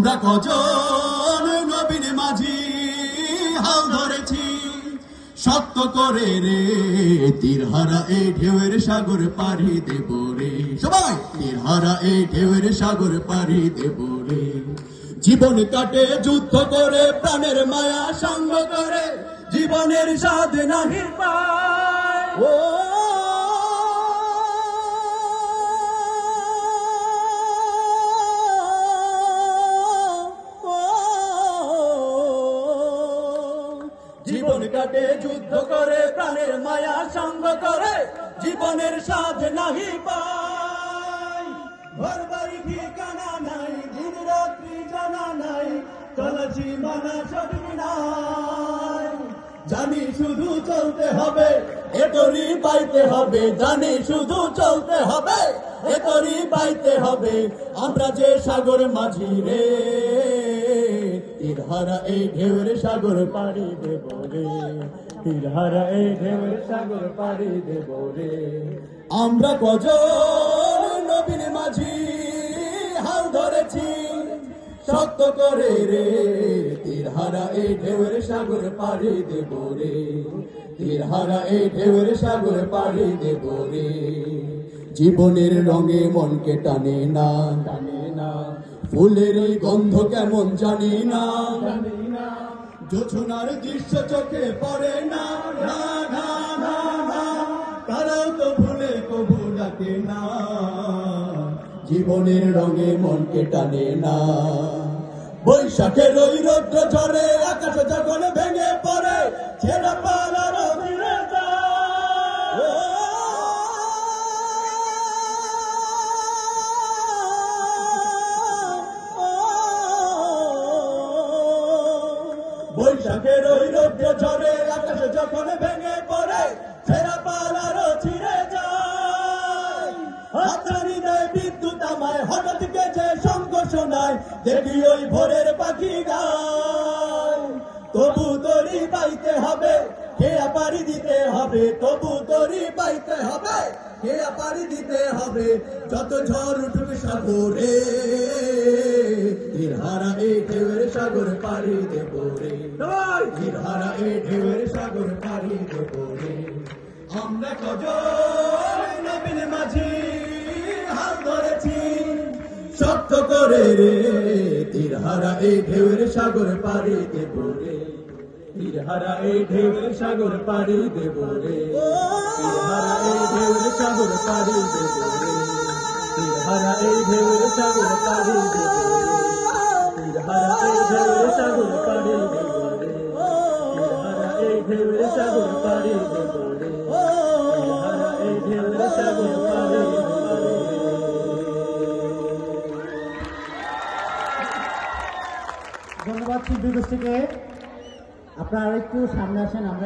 আমরা কজন নবীন মাঝি হাল ধরেছি সত্য করে রে, তীরহারা এই ঢেউয়ের সাগর পাড়ি দেব রে। সবাই তীরহারা এই ঢেউয়ের সাগর পাড়ি দেব রে। জীবন কাটে যুদ্ধ করে, প্রাণের মায়া সঙ্গ করে, জীবনের স্বাদ নাহি পায়। ও জীবন কাটে যুদ্ধ করে, প্রাণের মায়া সঙ্গ করে, জীবনের স্বাদ নাহি পায়। ঘর বাড়ি ঠিকানা নাই, দিন রাত্রি জানা নাই, চলাচি মানা সঠিক নাই। জানি শুধু চলতে হবে, এতরি পাইতে হবে, জানি শুধু চলতে হবে, এতরি পাইতে হবে। আমরা যে সাগর মাঝি রে, তীরহারা এই ঢেউয়ের সাগর পাড়ি দেব রে, তীরহারা এই ঢেউয়ের সাগর পাড়ি দেব রে। আমরা কজন নবীন মাঝি হাল ধরেছি সত্য করে রে, তীরহারা এই ঢেউয়ের সাগর পাড়ি দেব রে, তীরহারা এই ঢেউয়ের সাগর পাড়ি দেব রে। জীবনের রঙে মনকে টানে না, টানে না, ফুলের গন্ধ কেমন জানি না, জানি না, জোছনার দৃশ্য চোখে পড়ে না, না না না না, তারাও তো ভুলে কবু ডাকে না। জীবনের রঙে মনকে টানে না, বৈশাখের ওই রৌদ্র ঝরে, আকাশ যখন ভেঙে পড়ে, ছেড়া পালার ফিরে যায়। বৈশাখের ওই রৌদ্র ঝরে, আকাশ যখন ভেঙে পড়ে, ছেড়া পালার ছিঁড়ে যায়। হাতছানি দেয় বিদ্যুৎ আমায়, হঠাৎ গেছে শঙ্খ শোনায়, দেখি ওই ভোরের পাখি গায়। তবু তরি পাইতে হবে, খেয়া পাড়ি দিতে হবে, তবু তরি পাইতে হবে, খেয়া পাড়ি দিতে হবে। যত ঝড় উঠুক সাগরে, তীরহারা এই ঢেউয়ের সাগর পাড়ি দেব রে, তীরহারা এই ঢেউয়ের সাগর পাড়ি দেব রে। আমরা কজন নবীন মাঝি হাল ধরেছি সত্য করে রে, তীরহারা এই ঢেউয়ের সাগর পাড়ি দেব রে, তীরহারা এই ঢেউয়ের সাগর পাড়ি দেব রে, তীরহারা এই ঢেউয়ের সাগর পাড়ি দেব রে, তীরহারা এই ঢেউয়ের সাগর পাড়ি দেব রে, তীরহারা এই ঢেউয়ের সাগর পাড়ি দেব রে, তীরহারা এই ঢেউয়ের সাগর পাড়ি দেব রে, তীরহারা এই ঢেউয়ের সাগর পাড়ি দেব রে। ধন্যবাদ শিল্পী গোষ্ঠীকে। আপনারা একটু সামনে আসেন, আমরা